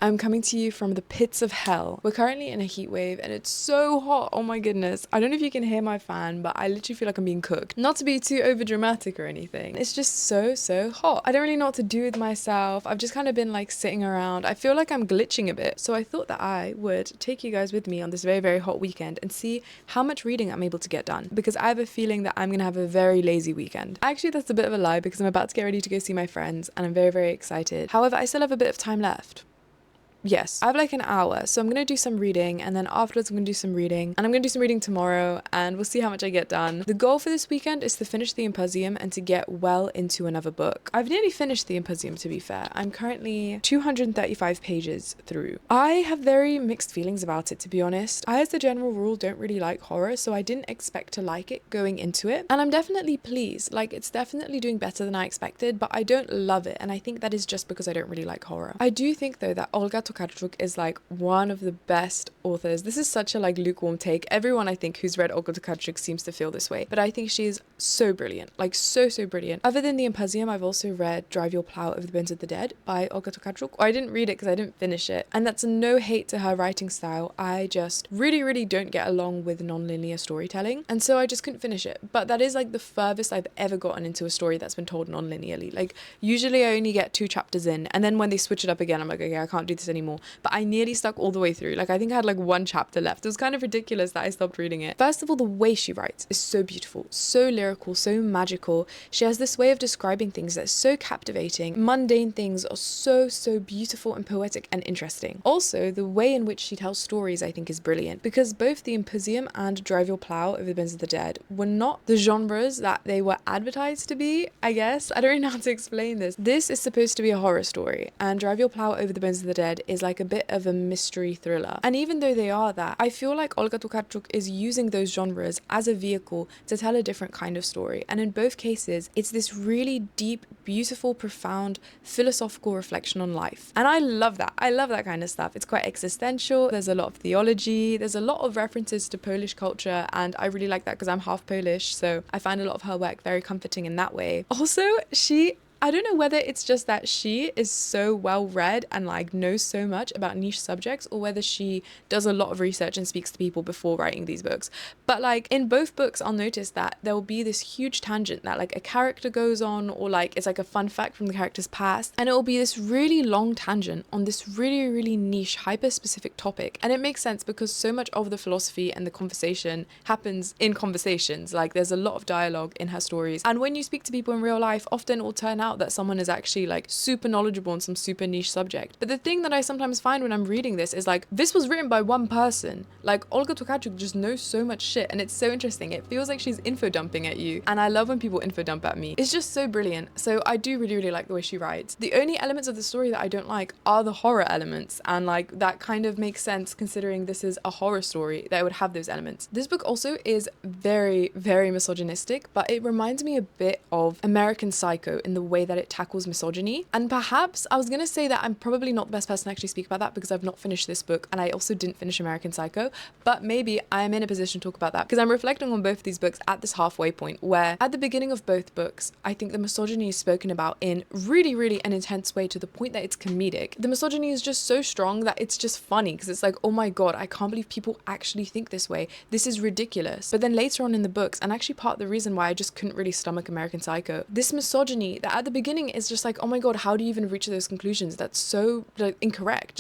I'm coming to you from the pits of hell. We're currently in a heat wave and it's so hot. Oh my goodness. I don't know if you can hear my fan, but I literally feel like I'm being cooked. Not to be too over dramatic or anything. It's just so hot. I don't really know what to do with myself. I've just kind of been like sitting around. I feel like I'm glitching a bit. So I thought that I would take you guys with me on this very hot weekend and see how much reading I'm able to get done. Because I have a feeling that I'm going to have a very lazy weekend. Actually, that's a bit of a lie because I'm about to get ready to go see my friends and I'm very excited. However, I still have a bit of time left. Yes, I have like an hour, so I'm gonna do some reading and then afterwards I'm gonna do some reading and I'm gonna do some reading tomorrow and we'll see how much I get done. The goal for this weekend is to finish the Imposium and to get well into another book. I've nearly finished the Imposium, to be fair. I'm currently 235 pages through. I have very mixed feelings about it, to be honest. I, as a general rule, don't really like horror, so I didn't expect to like it going into it, and I'm definitely pleased. Like, it's definitely doing better than I expected, but I don't love it, and I think that is just because I don't really like horror. I do think though that Olga Tokarczuk is like one of the best authors. This is such a like lukewarm take. Everyone I think who's read Olga Tokarczuk seems to feel this way, but I think she's so brilliant, like so brilliant. Other than the Imposium, I've also read Drive Your Plow Over the Bones of the Dead by Olga Tokarczuk. I didn't read it because I didn't finish it, and that's no hate to her writing style. I just really don't get along with non-linear storytelling, and so I just couldn't finish it. But that is like the furthest I've ever gotten into a story that's been told non-linearly. Like, usually I only get 2 chapters in, and then when they switch it up again, I'm like, okay, I can't do this anymore. But I nearly stuck all the way through. Like, I think I had like 1 chapter left. It was kind of ridiculous that I stopped reading it. First of all, the way she writes is so beautiful, so lyrical, so magical. She has this way of describing things that's so captivating. Mundane things are so beautiful and poetic and interesting. Also, the way in which she tells stories I think is brilliant, because both the Imposium and Drive Your Plow Over the Bones of the Dead were not the genres that they were advertised to be, I guess. I don't really know how to explain this. This is supposed to be a horror story, and Drive Your Plow Over the Bones of the Dead is like a bit of a mystery thriller. And even though they are that, I feel like Olga Tokarczuk is using those genres as a vehicle to tell a different kind of story. And in both cases, it's this really deep, beautiful, profound, philosophical reflection on life. And I love that. I love that kind of stuff. It's quite existential. There's a lot of theology. There's a lot of references to Polish culture. And I really like that because I'm half Polish. So I find a lot of her work very comforting in that way. Also, I don't know whether it's just that she is so well read and like knows so much about niche subjects, or whether she does a lot of research and speaks to people before writing these books. But like in both books, I'll notice that there will be this huge tangent that like a character goes on, or like it's like a fun fact from the character's past, and it will be this really long tangent on this really niche, hyper specific topic. And it makes sense because so much of the philosophy and the conversation happens in conversations. Like, there's a lot of dialogue in her stories, and when you speak to people in real life, often it will turn out that someone is actually like super knowledgeable on some super niche subject. But the thing that I sometimes find when I'm reading this is like, this was written by one person. Like, Olga Tokarczuk just knows so much shit, and it's so interesting. It feels like she's info dumping at you, and I love when people info dump at me. It's just so brilliant. So I do really like the way she writes. The only elements of the story that I don't like are the horror elements, and like that kind of makes sense considering this is a horror story that would have those elements. This book also is very misogynistic, but it reminds me a bit of American Psycho in the way that it tackles misogyny. And perhaps I was gonna say that I'm probably not the best person to actually speak about that because I've not finished this book, and I also didn't finish American Psycho, but maybe I am in a position to talk about that because I'm reflecting on both of these books at this halfway point where at the beginning of both books, I think the misogyny is spoken about in really an intense way, to the point that it's comedic. The misogyny is just so strong that it's just funny because it's like, oh my god, I can't believe people actually think this way. This is ridiculous. But then later on in the books, and actually part of the reason why I just couldn't really stomach American Psycho, this misogyny that at the beginning is just like, oh my god, how do you even reach those conclusions? That's so like incorrect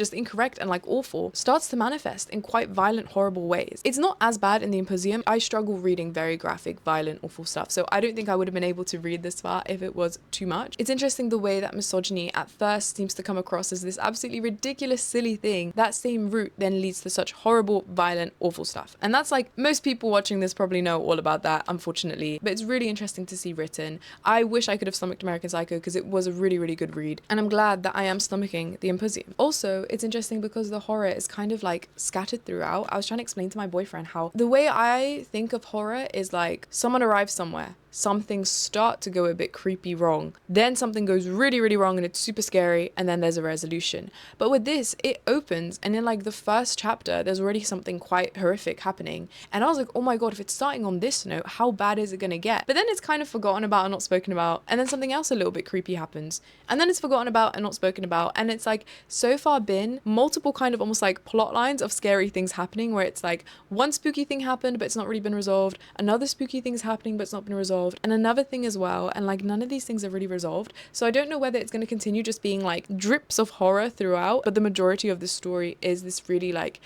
and like awful, starts to manifest in quite violent, horrible ways. It's not as bad in the Imposium. I struggle reading very graphic, violent, awful stuff, so I don't think I would have been able to read this far if it was too much. It's interesting the way that misogyny at first seems to come across as this absolutely ridiculous, silly thing. That same route then leads to such horrible, violent, awful stuff. And that's like, most people watching this probably know all about that, unfortunately, but it's really interesting to see written. I wish I could have stomached American Psycho because it was a really good read, and I'm glad that I am stomaching the Imposium. Also, it's interesting because the horror is kind of like scattered throughout. I was trying to explain to my boyfriend how the way I think of horror is like, someone arrives somewhere some things start to go a bit creepy wrong. Then something goes really, really wrong and it's super scary, and then there's a resolution. But with this, it opens, and in like the first chapter, there's already something quite horrific happening. And I was like, oh my god, if it's starting on this note, how bad is it gonna get? But then it's kind of forgotten about and not spoken about, and then something else a little bit creepy happens, and then it's forgotten about and not spoken about. And it's like so far been multiple kind of almost like plot lines of scary things happening, where it's like one spooky thing happened but it's not really been resolved, another spooky thing is happening but it's not been resolved, and another thing as well, and like none of these things are really resolved. So I don't know whether it's going to continue just being like drips of horror throughout, but the majority of the story is this really like,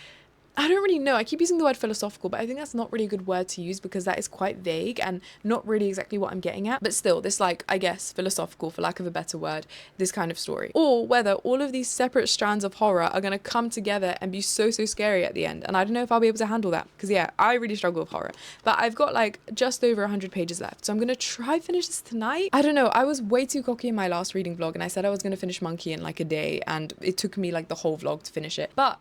I don't really know. I keep using the word philosophical, but I think that's not really a good word to use because that is quite vague and not really exactly what I'm getting at. But still, this like, I guess, philosophical, for lack of a better word, this kind of story. Or whether all of these separate strands of horror are going to come together and be so, so scary at the end. And I don't know if I'll be able to handle that because, yeah, I really struggle with horror. But I've got like just over 100 pages left. So I'm going to try finish this tonight. I don't know. I was way too cocky in my last reading vlog and I said I was going to finish Monkey in like a day, and it took me like the whole vlog to finish it. But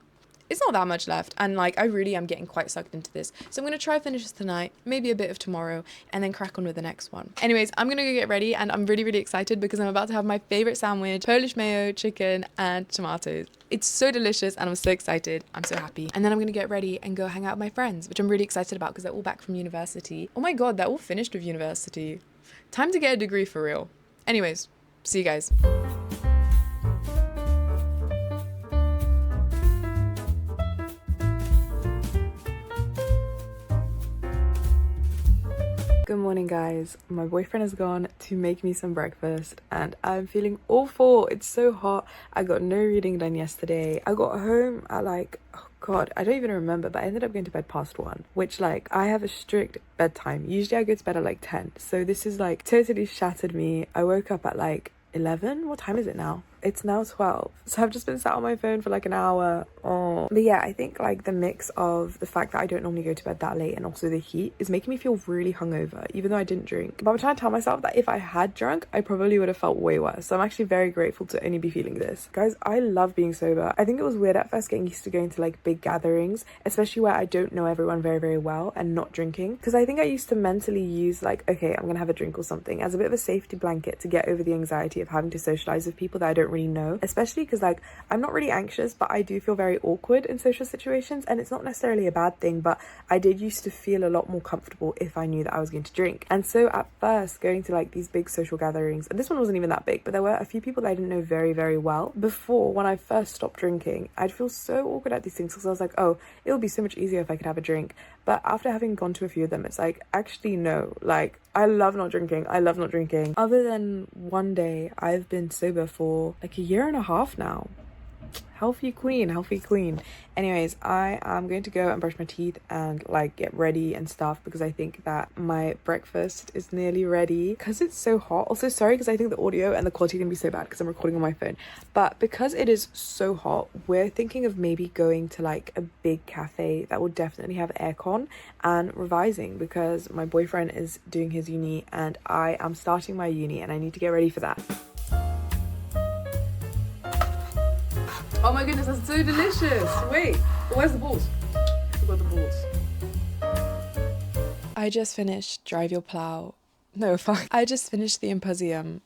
it's not that much left, and like I really am getting quite sucked into this. So I'm gonna try finish this tonight, maybe a bit of tomorrow, and then crack on with the next one. Anyways, I'm gonna go get ready, and I'm really, really excited because I'm about to have my favorite sandwich: Polish mayo, chicken, and tomatoes. It's so delicious and I'm so excited. I'm so happy. And then I'm gonna get ready and go hang out with my friends, which I'm really excited about because they're all back from university. Oh my god, they're all finished with university. Time to get a degree for real. Anyways, see you guys. Good morning, guys. My boyfriend has gone to make me some breakfast and I'm feeling awful. It's so hot. I got no reading done yesterday. I got home at like, oh god, I don't even remember, but I ended up going to bed past 1, which like I have a strict bedtime. Usually I go to bed at like 10. So this is like totally shattered me. I woke up at like 11. What time is it now? It's now 12. So I've just been sat on my phone for like an hour. Oh, but yeah, I think like the mix of the fact that I don't normally go to bed that late and also the heat is making me feel really hungover, even though I didn't drink. But I'm trying to tell myself that if I had drunk, I probably would have felt way worse. So I'm actually very grateful to only be feeling this. Guys, I love being sober. I think it was weird at first getting used to going to like big gatherings, especially where I don't know everyone very, very well, and not drinking. Because I think I used to mentally use like, okay, I'm gonna have a drink or something as a bit of a safety blanket to get over the anxiety of having to socialize with people that I don't really know, especially because like I'm not really anxious, but I do feel very awkward in social situations, and it's not necessarily a bad thing, but I did used to feel a lot more comfortable if I knew that I was going to drink. And so at first going to like these big social gatherings, and this one wasn't even that big, but there were a few people that I didn't know very, very well before. When I first stopped drinking, I'd feel so awkward at these things because I was like, oh, it would be so much easier if I could have a drink. But after having gone to a few of them, it's like, actually no, like I love not drinking. I love not drinking. Other than one day, I've been sober for like a year and a half now. Healthy queen, healthy queen. Anyways, I am going to go and brush my teeth and like get ready and stuff because I think that my breakfast is nearly ready because it's so hot. Also, sorry because I think the audio and the quality can be so bad because I'm recording on my phone. But because it is so hot, we're thinking of maybe going to like a big cafe that will definitely have aircon and revising because my boyfriend is doing his uni and I am starting my uni and I need to get ready for that. Oh my goodness, that's so delicious. Wait, where's the balls? I got the balls. I just finished Drive Your Plow. No, fuck. I just finished the Imposium.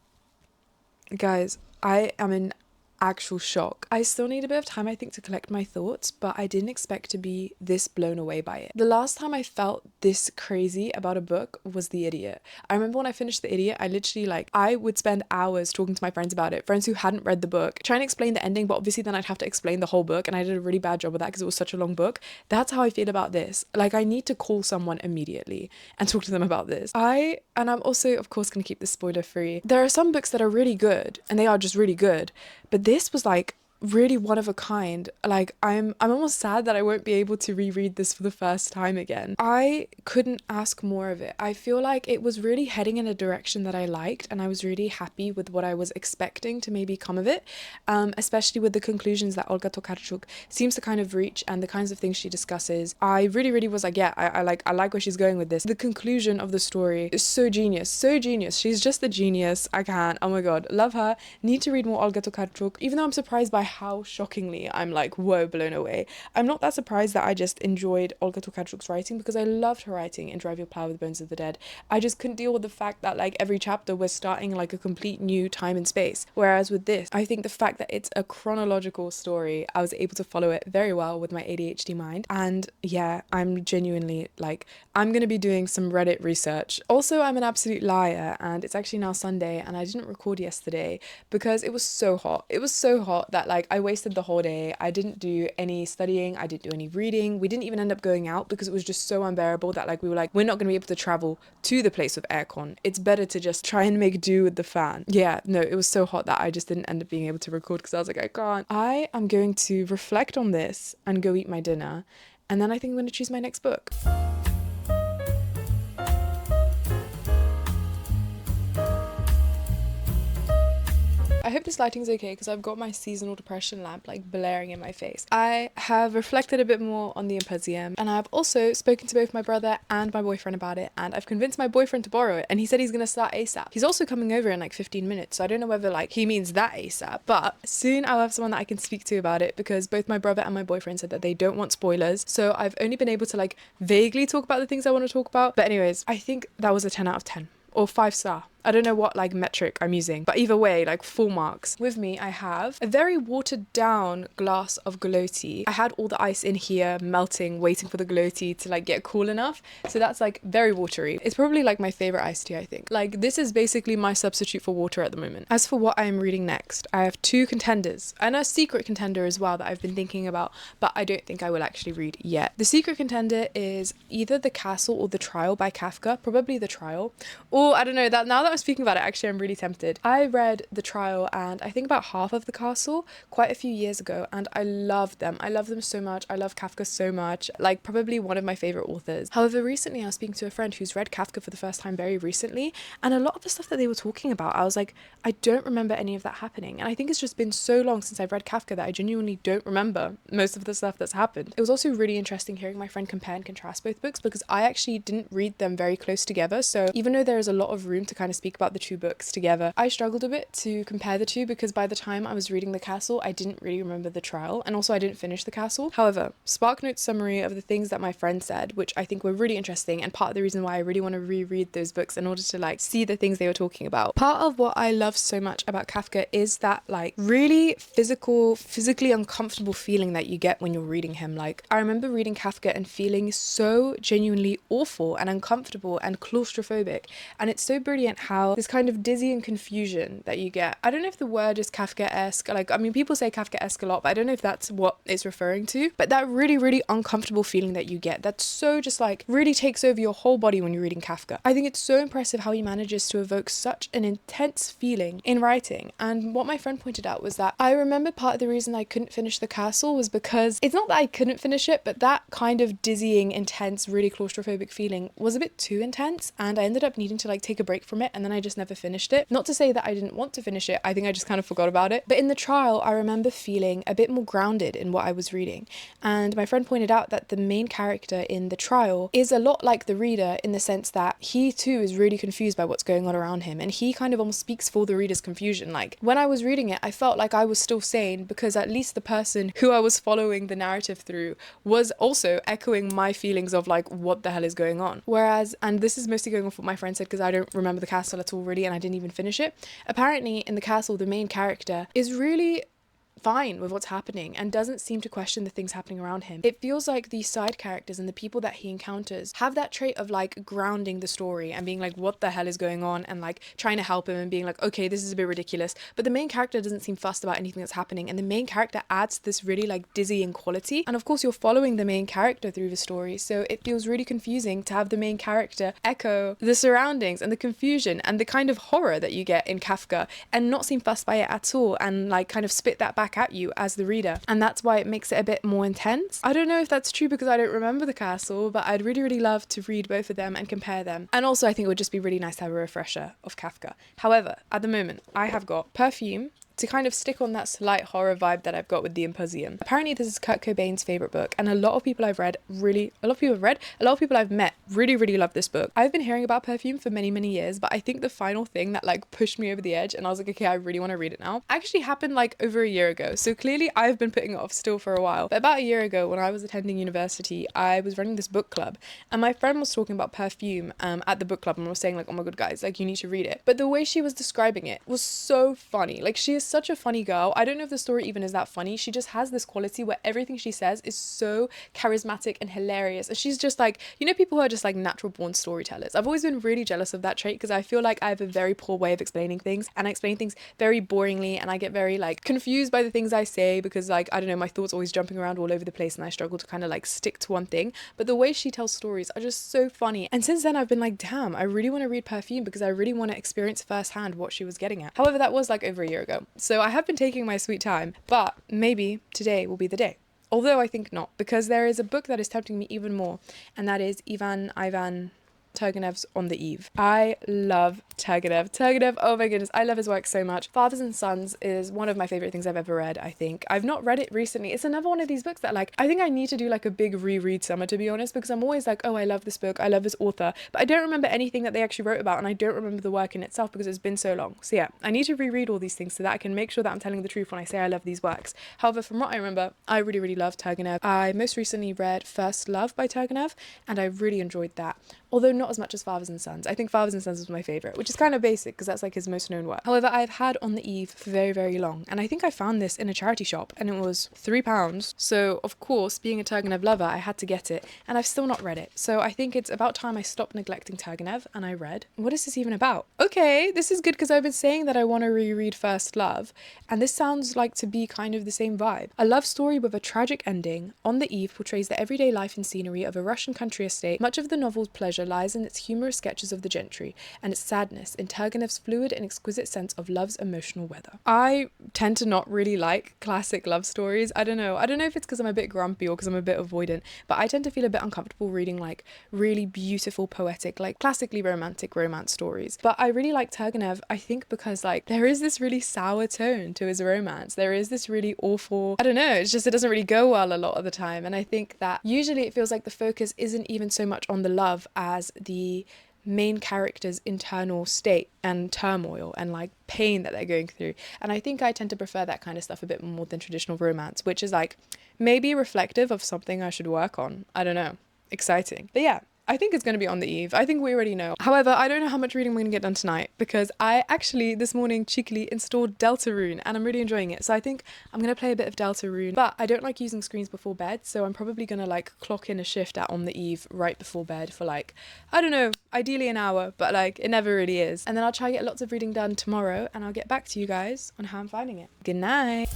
Guys, I am in actual shock. I still need a bit of time, I think, to collect my thoughts, but I didn't expect to be this blown away by it. The last time I felt this crazy about a book was The Idiot. I remember when I finished The Idiot, I literally like, I would spend hours talking to my friends about it, friends who hadn't read the book, trying to explain the ending, but obviously then I'd have to explain the whole book, and I did a really bad job of that because it was such a long book. That's how I feel about this. Like, I need to call someone immediately and talk to them about this. And I'm also, of course, going to keep this spoiler free. There are some books that are really good, and they are just really good, but this was like really one of a kind. Like I'm almost sad that I won't be able to reread this for the first time again. I couldn't ask more of it. I feel like it was really heading in a direction that I liked, and I was really happy with what I was expecting to maybe come of it, especially with the conclusions that Olga Tokarczuk seems to kind of reach and the kinds of things she discusses. I really, really was like, yeah, I like where she's going with this. The conclusion of the story is so genius, so genius. She's just a genius. I can't. Oh my god, love her. Need to read more Olga Tokarczuk, even though I'm surprised by how shockingly I'm like, whoa, blown away. I'm not that surprised that I just enjoyed Olga Tokarczuk's writing, because I loved her writing in Drive Your Plow with Bones of the Dead. I just couldn't deal with the fact that like every chapter was starting like a complete new time and space. Whereas with this, I think the fact that it's a chronological story, I was able to follow it very well with my ADHD mind. And yeah, I'm genuinely like, I'm going to be doing some Reddit research. Also, I'm an absolute liar, and it's actually now Sunday and I didn't record yesterday because it was so hot. It was so hot that like I wasted the whole day. I didn't do any studying. I didn't do any reading. We didn't even end up going out because it was just so unbearable that like we were like, we're not going to be able to travel to the place with aircon. It's better to just try and make do with the fan. Yeah, no, it was so hot that I just didn't end up being able to record because I was like, I can't. I am going to reflect on this and go eat my dinner. And then I think I'm going to choose my next book. I hope this lighting's okay because I've got my seasonal depression lamp like blaring in my face. I have reflected a bit more on the Imposium, and I've also spoken to both my brother and my boyfriend about it, and I've convinced my boyfriend to borrow it, and he said he's gonna start ASAP. He's also coming over in like 15 minutes, so I don't know whether like he means that ASAP, but soon I'll have someone that I can speak to about it because both my brother and my boyfriend said that they don't want spoilers, so I've only been able to like vaguely talk about the things I want to talk about. But anyways, I think that was a 10 out of 10 or 5-star. I don't know what like metric I'm using, but either way, like full marks. With me, I have a very watered down glass of glow tea. I had all the ice in here melting, waiting for the glow tea to like get cool enough. So that's like very watery. It's probably like my favorite iced tea, I think. Like this is basically my substitute for water at the moment. As for what I am reading next, I have 2 contenders and a secret contender as well that I've been thinking about, but I don't think I will actually read yet. The secret contender is either The Castle or The Trial by Kafka, probably The Trial. Or I don't know, that now that I'm speaking about it, actually I'm really tempted. I read The Trial and I think about half of The Castle quite a few years ago, and I loved them. I love them so much. I love Kafka so much, like probably one of my favorite authors. However, recently I was speaking to a friend who's read Kafka for the first time very recently, and a lot of the stuff that they were talking about, I was like, I don't remember any of that happening. And I think it's just been so long since I've read Kafka that I genuinely don't remember most of the stuff that's happened. It was also really interesting hearing my friend compare and contrast both books because I actually didn't read them very close together. So even though there is a lot of room to kind of speak about the 2 books together, I struggled a bit to compare the 2 because by the time I was reading The Castle, I didn't really remember The Trial, and also I didn't finish The Castle. However, SparkNote's summary of the things that my friend said, which I think were really interesting, and part of the reason why I really want to reread those books in order to like see the things they were talking about. Part of what I love so much about Kafka is that like really physically uncomfortable feeling that you get when you're reading him. Like I remember reading Kafka and feeling so genuinely awful and uncomfortable and claustrophobic, and it's so brilliant how this kind of dizzying confusion that you get. I don't know if the word is Kafkaesque. Like, I mean, people say Kafkaesque a lot, but I don't know if that's what it's referring to. But that really, really uncomfortable feeling that you get, that's so just like really takes over your whole body when you're reading Kafka. I think it's so impressive how he manages to evoke such an intense feeling in writing. And what my friend pointed out was that I remember part of the reason I couldn't finish The Castle was because it's not that I couldn't finish it, but that kind of dizzying, intense, really claustrophobic feeling was a bit too intense, and I ended up needing to like take a break from it, and then I just never finished it. Not to say that I didn't want to finish it, I think I just kind of forgot about it. But in The Trial, I remember feeling a bit more grounded in what I was reading. And my friend pointed out that the main character in The Trial is a lot like the reader in the sense that he too is really confused by what's going on around him, and he kind of almost speaks for the reader's confusion. Like when I was reading it, I felt like I was still sane because at least the person who I was following the narrative through was also echoing my feelings of like, what the hell is going on? Whereas, and this is mostly going off what my friend said because I don't remember The Castle at all really, and I didn't even finish it. Apparently in The Castle, the main character is really fine with what's happening and doesn't seem to question the things happening around him. It feels like these side characters and the people that he encounters have that trait of like grounding the story and being like, what the hell is going on, and like trying to help him and being like, okay, this is a bit ridiculous, but the main character doesn't seem fussed about anything that's happening, and the main character adds this really like dizzying quality. And of course you're following the main character through the story, so it feels really confusing to have the main character echo the surroundings and the confusion and the kind of horror that you get in Kafka and not seem fussed by it at all, and like kind of spit that back at you as the reader, and that's why it makes it a bit more intense. I don't know if that's true because I don't remember The Castle, but I'd really love to read both of them and compare them. And also I think it would just be really nice to have a refresher of Kafka. However, at the moment I have got Perfume, to kind of stick on that slight horror vibe that I've got with the Imposium. Apparently this is Kurt Cobain's favorite book, and a lot of people I've met really love this book. I've been hearing about Perfume for many years, but I think the final thing that like pushed me over the edge and I was like, okay, I really want to read it now, actually happened like over a year ago. So clearly I've been putting it off still for a while. But about a year ago, when I was attending university, I was running this book club, and my friend was talking about Perfume at the book club, and was saying like, oh my god guys, like you need to read it. But the way she was describing it was so funny. Like, she is such a funny girl. I don't know if the story even is that funny. She just has this quality where everything she says is so charismatic and hilarious, and she's just like, you know, people who are just like natural born storytellers. I've always been really jealous of that trait, because I feel like I have a very poor way of explaining things, and I explain things very boringly, and I get very like confused by the things I say, because like, I don't know, my thoughts always jumping around all over the place, and I struggle to kind of like stick to one thing. But the way she tells stories are just so funny, and since then I've been like, damn, I really want to read Perfume, because I really want to experience firsthand what she was getting at. However, that was like over a year ago, so I have been taking my sweet time, but maybe today will be the day. Although I think not, because there is a book that is tempting me even more, and that is Ivan Turgenev's On the Eve. I love Turgenev, oh my goodness, I love his work so much. Fathers and Sons is one of my favorite things I've ever read, I think. I've not read it recently. It's another one of these books that like, I think I need to do like a big reread summer, to be honest, because I'm always like, oh, I love this book, I love this author, but I don't remember anything that they actually wrote about, and I don't remember the work in itself because it's been so long. So yeah, I need to reread all these things so that I can make sure that I'm telling the truth when I say I love these works. However, from what I remember, I really love Turgenev. I most recently read First Love by Turgenev, and I really enjoyed that. Although not as much as Fathers and Sons. I think Fathers and Sons was my favourite, which is kind of basic because that's like his most known work. However, I've had On the Eve for very long, and I think I found this in a charity shop, and it was £3. So of course, being a Turgenev lover, I had to get it, and I've still not read it. So I think it's about time I stopped neglecting Turgenev and I read. What is this even about? Okay, this is good because I've been saying that I want to reread First Love, and this sounds like to be kind of the same vibe. A love story with a tragic ending, On the Eve portrays the everyday life and scenery of a Russian country estate. Much of the novel's pleasure lies in its humorous sketches of the gentry, and its sadness in Turgenev's fluid and exquisite sense of love's emotional weather. I tend to not really like classic love stories. I don't know if it's because I'm a bit grumpy or because I'm a bit avoidant, but I tend to feel a bit uncomfortable reading like really beautiful, poetic, like classically romantic romance stories. But I really like Turgenev, I think because like there is this really sour tone to his romance. There is this really awful, I don't know, it's just, it doesn't really go well a lot of the time. And I think that usually it feels like the focus isn't even so much on the love as the main character's internal state and turmoil and like pain that they're going through. And I think I tend to prefer that kind of stuff a bit more than traditional romance, which is like maybe reflective of something I should work on. I don't know. Exciting. But yeah, I think it's going to be On the Eve. I think we already know. However, I don't know how much reading we're going to get done tonight because I actually this morning cheekily installed Deltarune and I'm really enjoying it. So I think I'm going to play a bit of Deltarune, but I don't like using screens before bed. So I'm probably going to like clock in a shift at On the Eve right before bed for like, I don't know, ideally an hour, but like it never really is. And then I'll try to get lots of reading done tomorrow and I'll get back to you guys on how I'm finding it. Good night.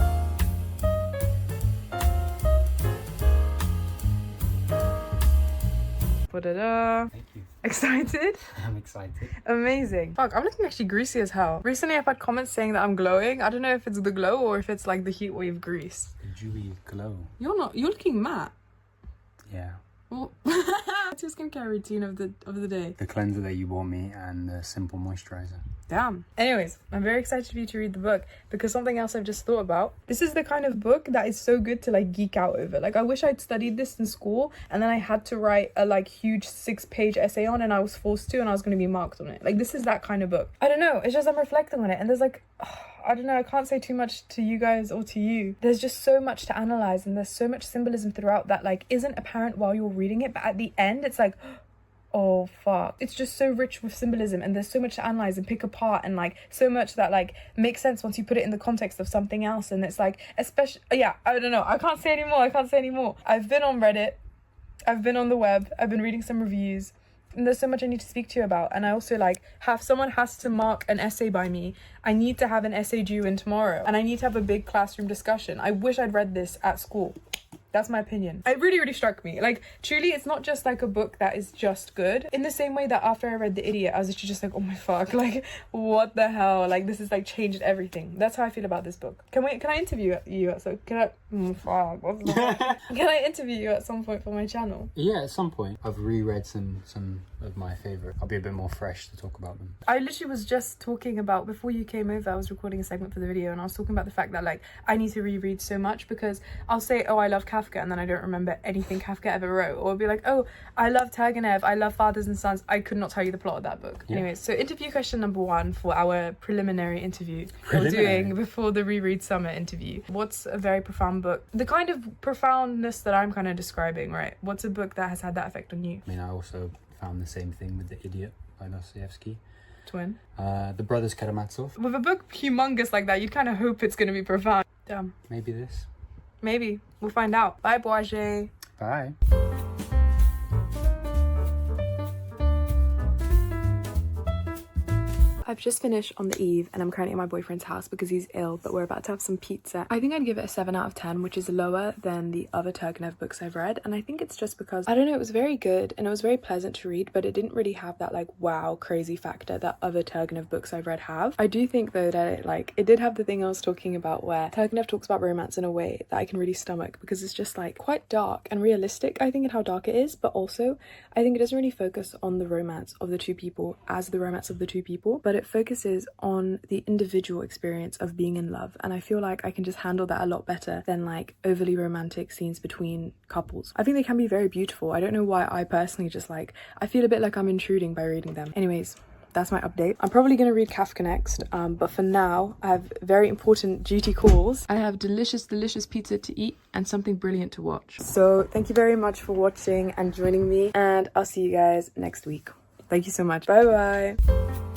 Thank you. Excited? I'm excited. Amazing. Fuck, I'm looking actually greasy as hell. Recently I've had comments saying that I'm glowing. I don't know if it's the glow or if it's like the heat wave grease. The dewy glow. You're looking matte. Yeah. Well, what's your skincare routine of the day? The cleanser that you bought me and the simple moisturizer. Damn. Anyways, I'm very excited for you to read the book because something else I've just thought about. This is the kind of book that is so good to like geek out over. Like I wish I'd studied this in school and then I had to write a like huge 6-page essay on and I was forced to and I was going to be marked on it. Like this is that kind of book. I don't know. It's just I'm reflecting on it and there's like, I don't know, I can't say too much to you guys or to you. There's just so much to analyze and there's so much symbolism throughout that like isn't apparent while you're reading it, but at the end it's like, oh fuck, it's just so rich with symbolism and there's so much to analyze and pick apart and like so much that like makes sense once you put it in the context of something else. And it's like, especially, yeah, I don't know, I can't say anymore. I've been on Reddit, I've been on the web, I've been reading some reviews, and there's so much I need to speak to you about. And I also like someone has to mark an essay by me. I need to have an essay due in tomorrow and I need to have a big classroom discussion. I wish I'd read this at school. That's my opinion. It really struck me. Like, truly, it's not just like a book that is just good. In the same way that after I read The Idiot, I was literally just like, oh my fuck, like, what the hell? Like, this has like changed everything. That's how I feel about this book. Can I interview you at can I interview you at some point for my channel? Yeah, at some point. I've reread some of my favourite. I'll be a bit more fresh to talk about them. I literally was just talking about, before you came over, I was recording a segment for the video and I was talking about the fact that like I need to reread so much, because I'll say, oh, I love Kafka, and then I don't remember anything Kafka ever wrote. Or I'll be like, oh, I love Turgenev, I love Fathers and Sons. I could not tell you the plot of that book. Yeah. Anyways, so interview question number 1 for our preliminary interview that we're doing before the Reread Summer interview. What's a very profound book? The kind of profoundness that I'm kind of describing, right? What's a book that has had that effect on you? I mean, I also found the same thing with The Idiot by Dostoevsky. Twin. The Brothers Karamazov. With a book humongous like that, you'd kind of hope it's going to be profound. Damn. Maybe this. Maybe. We'll find out. Bye, Boise. Bye. I've just finished on the eve and I'm currently at my boyfriend's house because he's ill, but we're about to have some pizza. I think I'd give it a 7 out of 10, which is lower than the other Turgenev books I've read, and I think it's just because, I don't know, it was very good and it was very pleasant to read, but it didn't really have that like wow crazy factor that other Turgenev books I've read have. I do think though that it did have the thing I was talking about where Turgenev talks about romance in a way that I can really stomach, because it's just like quite dark and realistic, I think, in how dark it is, but also I think it doesn't really focus on the romance of the two people as the romance of the two people, but it focuses on the individual experience of being in love, and I feel like I can just handle that a lot better than like overly romantic scenes between couples. I think they can be very beautiful. I don't know why I personally just like, I feel a bit like I'm intruding by reading them. Anyways, that's my update. I'm probably going to read Kafka next, but for now I have very important duty calls. I have delicious pizza to eat and something brilliant to watch. So thank you very much for watching and joining me, and I'll see you guys next week. Thank you so much. Bye bye.